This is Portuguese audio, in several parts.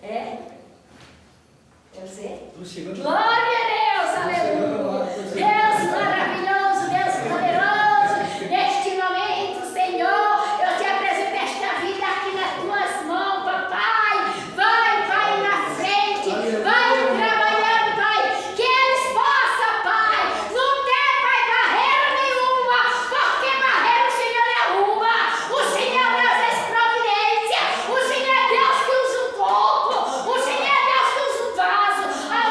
É? Eu sei? Glória a Deus, aleluia. Deus maravilhoso, Deus poderoso. Neste momento, Senhor, eu te apresento esta vida aqui nas tuas mãos, papai. Vai na frente, vai trabalhando, pai. Que eles possam, pai, não ter, pai, barreira nenhuma, porque barreira o Senhor arruma. O Senhor Deus é providência. O Senhor é Deus que usa um corpo. O Senhor é Deus que usa um vaso.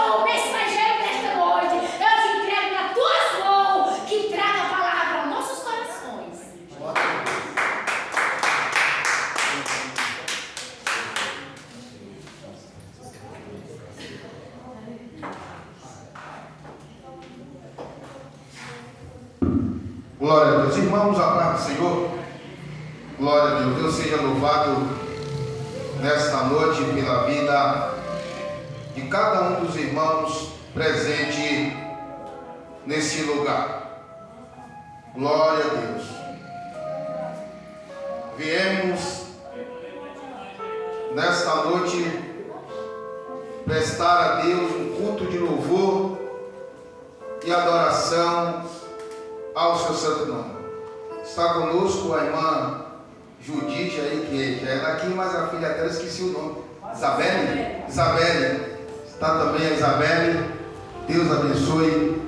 O mensageiro desta noite, eu te entrego nas tuas mãos, que traga a palavra aos nossos corações. Glória a Deus. Irmãos, a paz do Senhor. Glória a Deus. Deus seja louvado nesta noite pela vida de cada um dos irmãos presente nesse lugar. Glória a Deus. Viemos nesta noite prestar a Deus um culto de louvor e adoração ao seu santo nome. Está conosco a irmã Judite aí, que já é daqui, mas a filha dela, esqueci o nome. Isabelle. Está também a Isabelle. Deus abençoe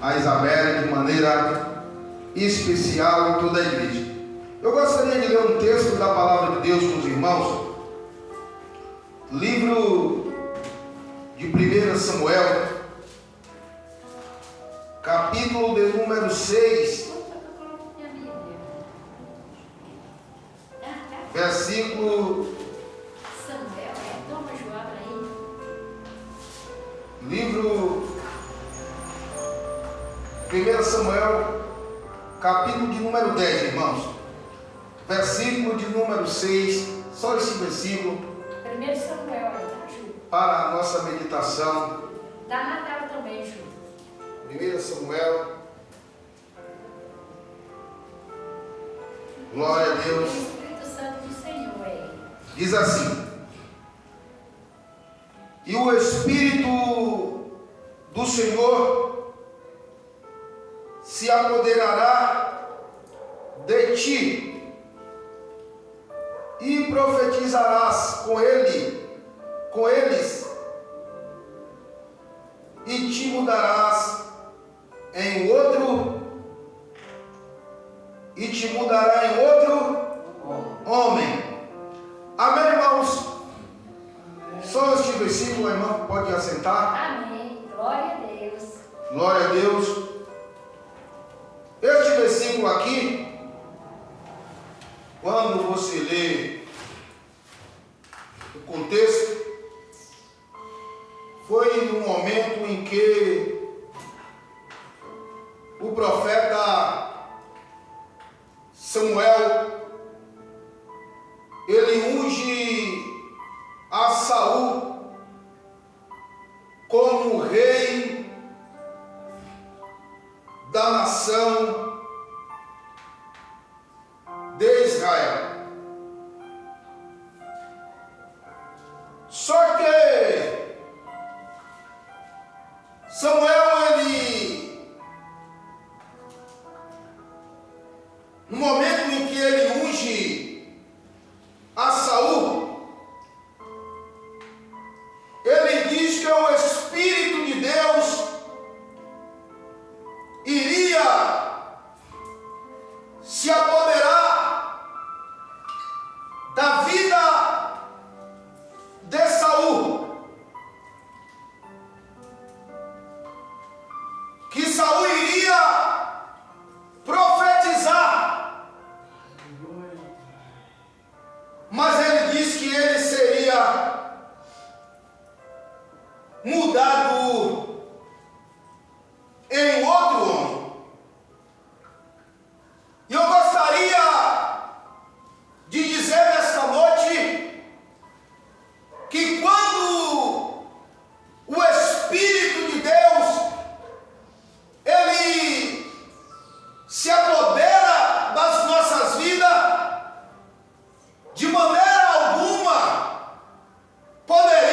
a Isabelle de maneira especial em toda a igreja. Eu gostaria de ler um texto da palavra de Deus com os irmãos. Livro de 1 Samuel, capítulo de número 6, versículo. Samuel, toma Joab aí. Livro 1 Samuel, capítulo de número 10, irmãos. Versículo de número 6, só esse versículo. 1 Samuel aí, tá, Ju? Para a nossa meditação. Dá na tela também, Ju. 1 Samuel. Glória a Deus. O Espírito Santo do Senhor aí. Diz assim: e o Espírito do Senhor se apoderará de ti, e profetizarás com eles, e te mudarás em outro, e te mudará em outro homem. Amém, irmãos? Só este versículo, a irmã pode assentar. Amém. Glória a Deus. Glória a Deus. Este versículo aqui, quando você lê o contexto, foi no momento em que o profeta Samuel, ele unge a Saul como rei da nação de Israel. Só que Samuel, ele, no momento em que ele unge a Saul, ele diz que o Espírito de Deus iria se apoderar da vida de Saul, que Saul iria profetizar, mas ele diz que ele seria mudado em outro homem. E eu gostaria de dizer nesta noite que quando o Espírito de Deus ele se apodera das nossas vidas, de maneira alguma poderemos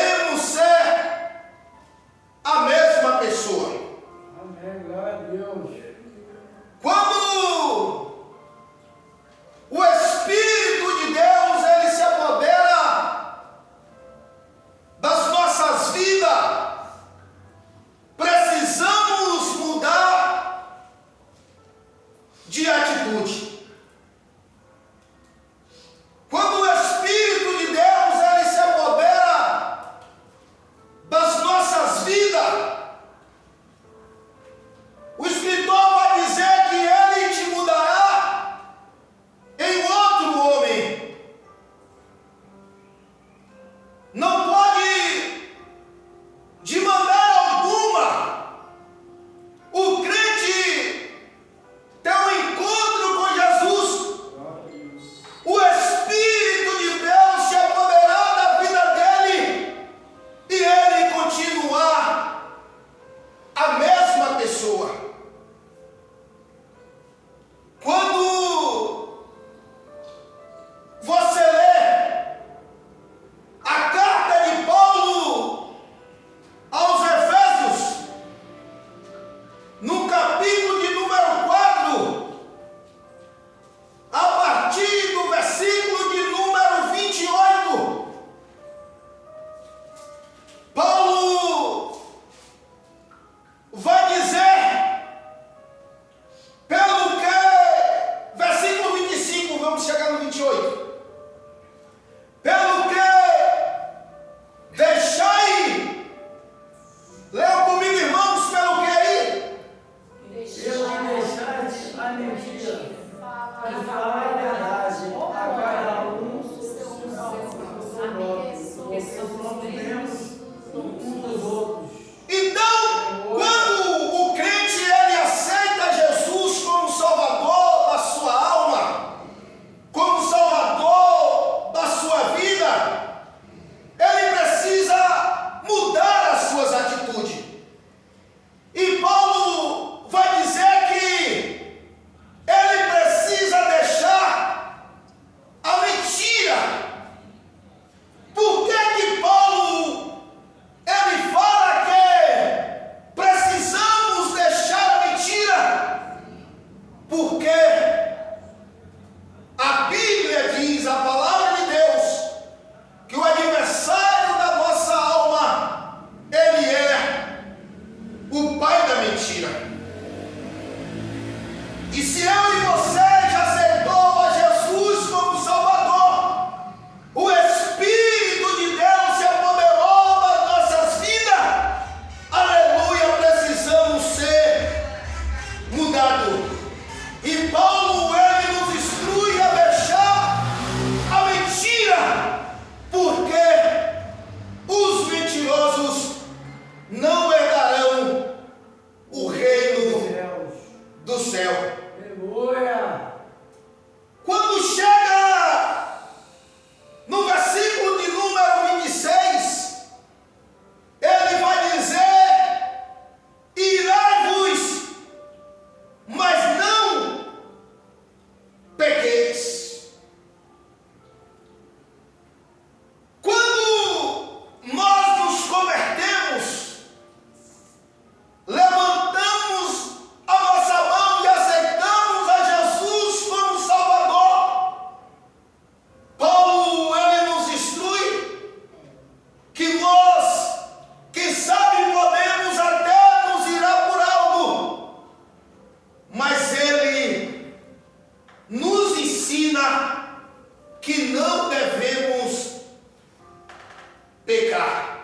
pecar.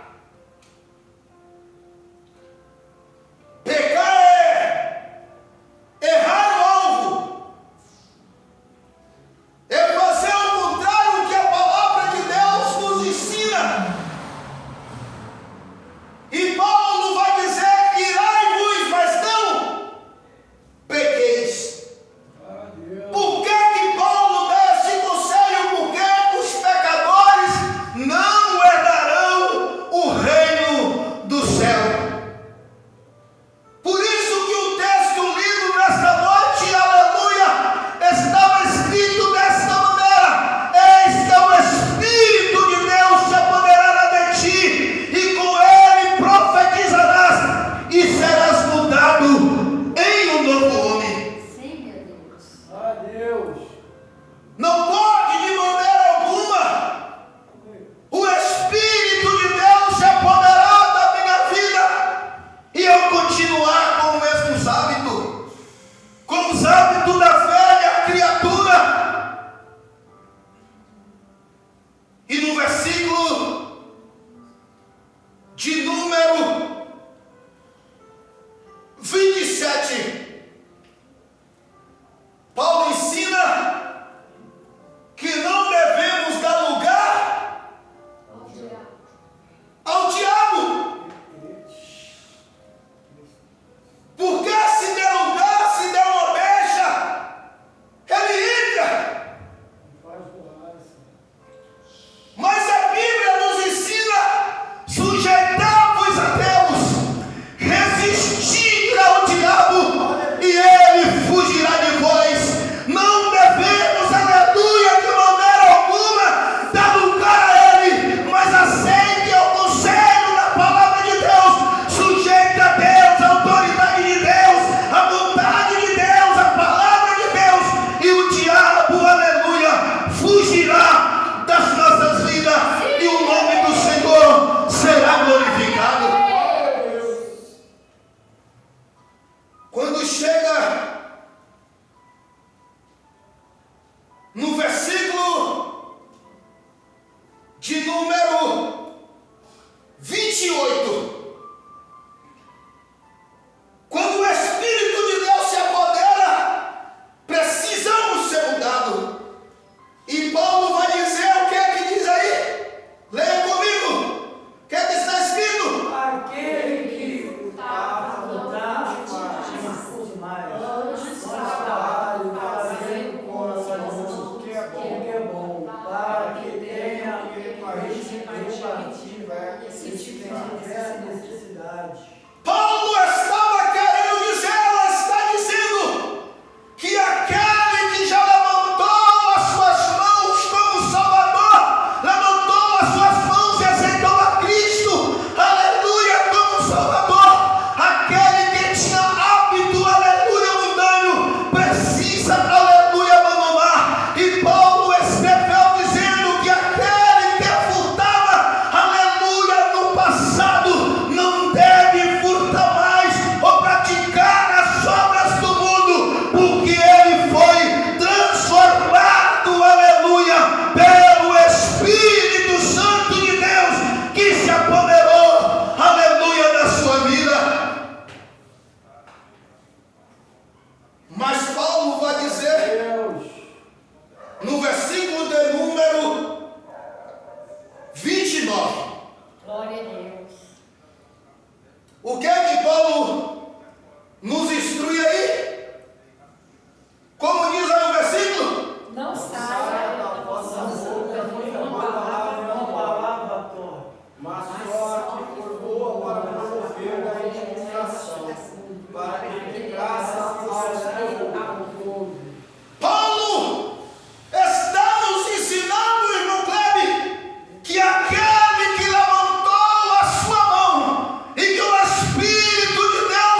Pecar é errar o alvo, é fazer o contrário que a palavra de Deus nos ensina. E Paulo vai dizer: irai-vos, mas não pequeis. Por que Paulo dá esse conselho? Porque os pecadores não herdarão o reino do céu. Por isso que o texto lido nesta noite, aleluia, estava escrito desta maneira: eis que o Espírito de Deus se apoderará de ti, e com ele profetizarás, e serás mudado em um novo homem. Sim, meu Deus. Deus. Não pode de maneira alguma o Espírito de Deus se apoderar da minha vida e eu continuar com os mesmos hábitos, com os hábitos da velha criatura. E no versículo de número 27, Paulo ensina que não devemos dar lugar ao diabo. Porque se der lugar, se der uma brecha, ele entra. Mas a Bíblia nos ensina: sujeitai-vos a Deus, resistir ao diabo, e ele fugirá de vós. Não devemos, aleluia, de maneira alguma dar lugar a ele, mas aceite o conselho da palavra de Deus. Sujeite a Deus, a autoridade de Deus, a vontade de Deus, a palavra de Deus, e o diabo, aleluia, fugirá das nossas vidas, e o nome do Senhor será glorificado. Quando chega no versículo de número 28, quando o Espírito de Deus se apodera, precisamos ser mudados. E Paulo vai dizer o que é que diz aí? Leia comigo. O que é que está escrito? Aquele que está voltado para os mais, trabalho, fazendo coisas que é bom, para que tenha a representativa se tiver necessidade. Paulo estava querendo dizer, ela está dizendo, que aquele que já levantou as suas mãos como Salvador, levantou as suas mãos e aceitou a Cristo, aleluia, como Salvador, aquele que tinha hábito, aleluia, mundano, precisa, aleluia, abandonar. E Paulo escreveu dizendo que aquele que furtava, aleluia, no passado, não deve furtar mais ou praticar as obras do mundo, porque ele foi transformado, aleluia, pelo Espírito Santo de Deus, que se apoderou, aleluia, da sua vida. Mas Paulo vai dizer Deus. no versículo de número 29, Glória a Deus. o que é que Paulo nos instrui aí? Como diz aí o versículo? Não Saia saia da vossa boca uma palavra torpe, mas só que for boa para promover a edificação, para que dê graça ao povo. Paulo está nos ensinando, irmão Kleber, que aquele que levantou a sua mão e que o Espírito de Deus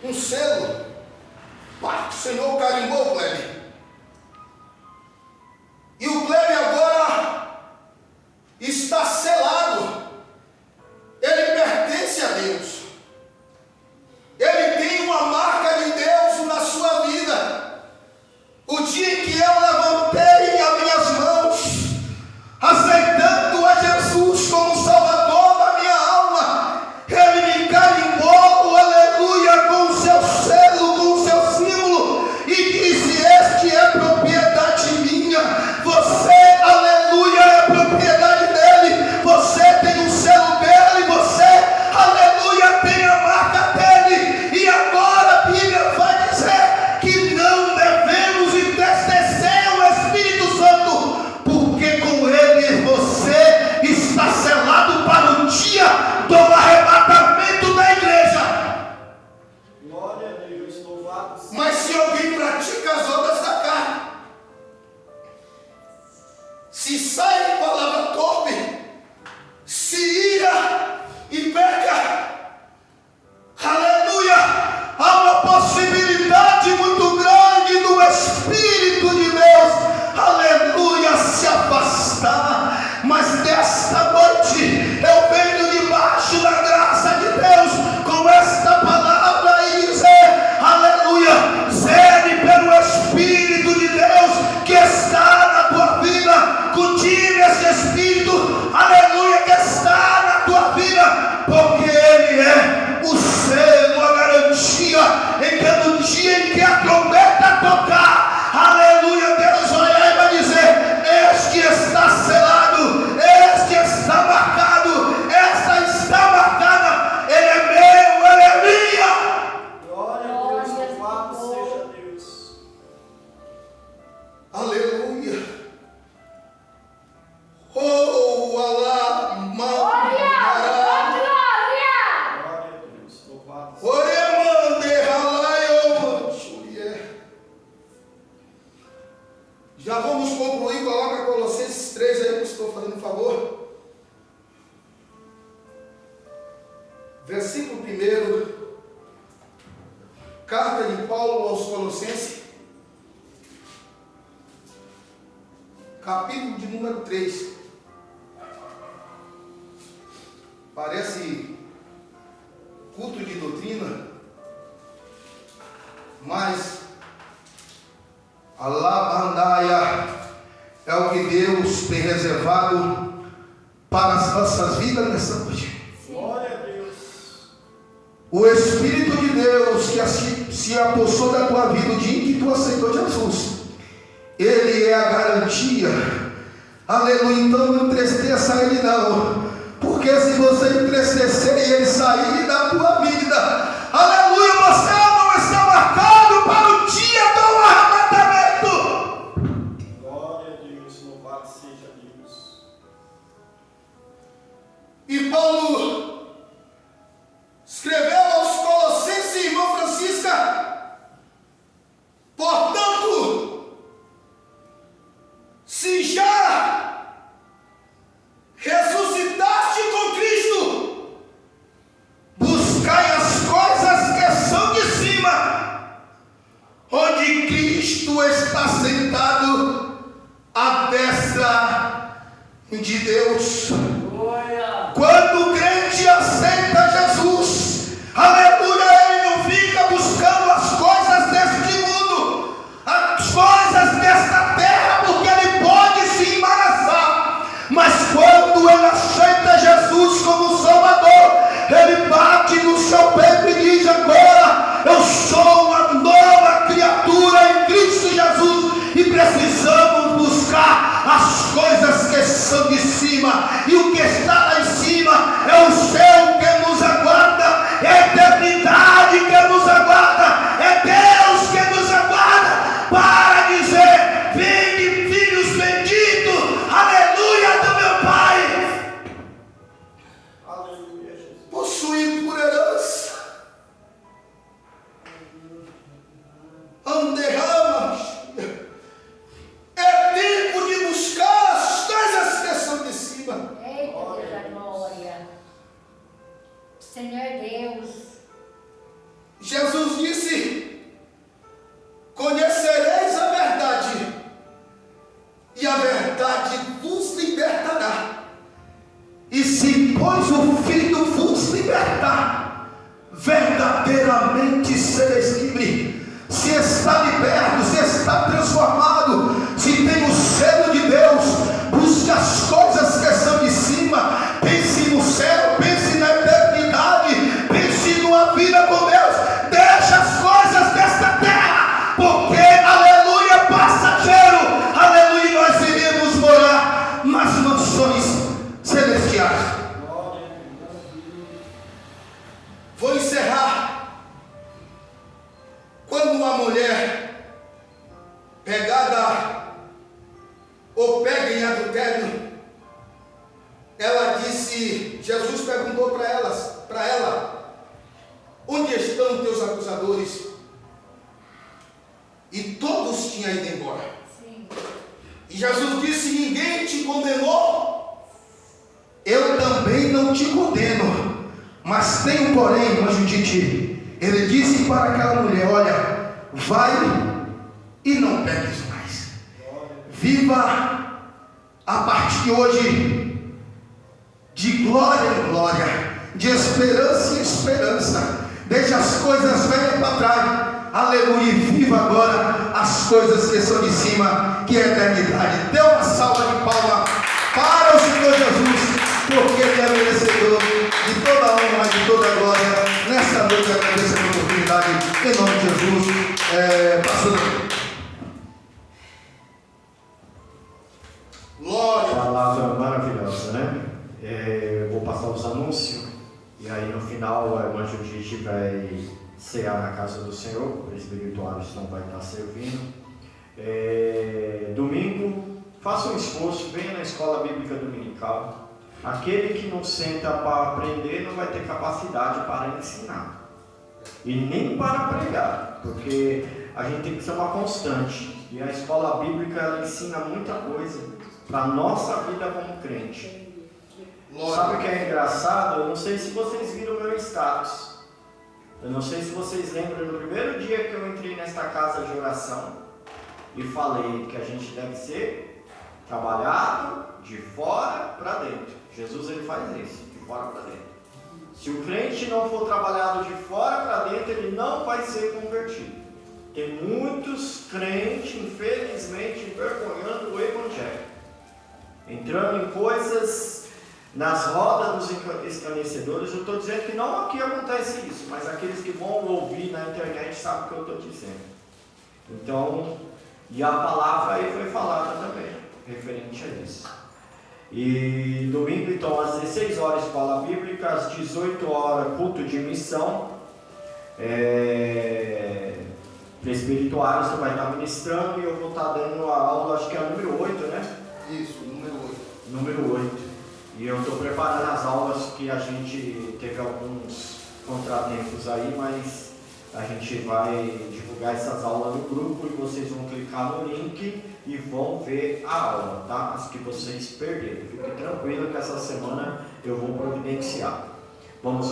um selo. Pá, o Senhor carimbou o Kleber. E o Kleber agora está selado. Ele pertence a Deus. Ele tem uma marca de Deus na sua vida. O dia em que eu levantei as minhas mãos, aceitando a Jesus como Salvador da minha alma, Ele me carimbou, aleluia, com o seu selo, com o seu símbolo, e disse: este é propriedade minha. Você, aleluia, é propriedade dele. Você tem o selo dele. Você, aleluia, tem a marca dele. E agora a Bíblia vai dizer que não devemos entristecer o Espírito Santo, porque com ele você está selado para o dia do arrebatamento da igreja. Glória a Deus, louvado seja. Mas se alguém pratica as obras da carne, se sai em palavra torpe, se ira e peca, aleluia, há uma possibilidade muito grande do Espírito de Deus, aleluia, se afastar. Mas desta noite eu venho debaixo da graça de Deus com esta palavra e dizer, aleluia, zele pelo Espírito de Deus que está na tua vida, cultive esse Espírito, aleluia, que está na tua vida, porque Ele é o selo, a garantia, em que no dia em que a trombeta tocar, aleluia, Deus vai olhar e vai dizer: este está selado, este está marcado, esta está marcada, ele é meu, ele é minha. Glória a Deus, louvado seja Deus. Aleluia. Oh, alá, Glória! Glória a Deus, louvado seja. Já vamos concluir. Coloca Colossenses 3 aí, pastor, fazendo um favor. Versículo 1. Carta de Paulo aos Colossenses, capítulo de número 3. Parece culto de doutrina, mas Alabandaia é o que Deus tem reservado para as nossas vidas nessa noite. Glória a Deus. O Espírito de Deus que se apossou da tua vida o dia em que tu aceitou Jesus, Ele é a garantia. Aleluia. Então não entristeça Ele não, porque se você entristecer e Ele sair da tua vida, aleluia, você não está marcado para o dia do arrebatamento. Glória a Deus, louvado seja Deus. E Paulo escreveu aos Colossenses, irmã Francisca: portanto, se já ressuscitaste com Cristo, buscai as coisas que são de cima, onde Cristo está sentado à destra de Deus. Quando o crente aceita Jesus, aleluia, ele não fica buscando as coisas deste mundo, as coisas desta terra, porque ele pode se embaraçar. Mas quando ele aceita Jesus como Salvador, ele bate no seu peito e diz: agora eu sou uma nova criatura em Cristo Jesus. E precisamos buscar as coisas que são de cima, e o que está lá em cima é o céu que nos aguarda, é a eternidade que nos aguarda, é Deus que nos aguarda para dizer: vinde, filhos benditos, aleluia, do meu Pai. Aleluia, Jesus. Possuir por herança, anderrama. É tempo de buscar as coisas que são de cima. Eita, Jesus disse: conhecereis a verdade, e a verdade vos libertará. E se, pois, o Filho vos libertar, verdadeiramente sereis livre. Se está liberto, se está transformado, se tem o selo de Deus, busque as coisas que são de cima. Pense no céu, pense na eternidade, pense numa vida com Deus. Deixa as coisas desta terra, porque, aleluia, é passageiro. Aleluia, nós iremos morar nas mansões celestiais. Vou encerrar. Quando uma mulher pegada ou pega em adultério, ela disse, Jesus perguntou para ela, onde estão teus acusadores? E todos tinham ido embora. Sim. E Jesus disse, ninguém te condenou? Eu também não te condeno, mas tenho, porém, uma judite. Ele disse para aquela mulher, olha, vai e não peques mais. Viva a partir de hoje de glória em glória, de esperança em esperança. Deixa as coisas velhas para trás. Aleluia, e viva agora as coisas que são de cima, que é a eternidade. Dê uma salva de palmas para o Senhor Jesus, porque Ele é merecedor de toda a honra e de toda a glória. Nesta noite agradeço a oportunidade, em nome de Jesus. Pastor, glória. Palavra maravilhosa, né? Eu vou passar os anúncios, e aí no final a irmã Judite vai cear na casa do Senhor, o presbiterário não vai estar servindo. Domingo, faça um esforço, venha na escola bíblica dominical. Aquele que não senta para aprender não vai ter capacidade para ensinar e nem para pregar, porque a gente tem que ser uma constante, e a escola bíblica ela ensina muita coisa para a nossa vida como crente. Sabe o que é engraçado? Eu não sei se vocês viram o meu status, eu não sei se vocês lembram no primeiro dia que eu entrei nesta casa de oração e falei que a gente deve ser trabalhado de fora para dentro. Jesus ele faz isso, de fora para dentro. Se o crente não for trabalhado de fora para dentro, ele não vai ser convertido. Tem muitos crentes, infelizmente, envergonhando o evangelho, entrando em coisas nas rodas dos escarnecedores. Eu estou dizendo que não aqui acontece isso, mas aqueles que vão ouvir na internet sabem o que eu estou dizendo. Então, e a palavra aí foi falada também, referente a isso. E domingo, então, às 16 horas, escola bíblica, às 18 horas, culto de missão. Presbiterário, você vai estar ministrando, e eu vou estar dando a aula, acho que é a número 8, né? Isso, número 8. Número 8. E eu estou preparando as aulas, que a gente teve alguns contratempos aí, mas a gente vai divulgar essas aulas no grupo, e vocês vão clicar no link e vão ver a aula, tá? As que vocês perderam. Fique tranquilo que essa semana eu vou providenciar. Vamos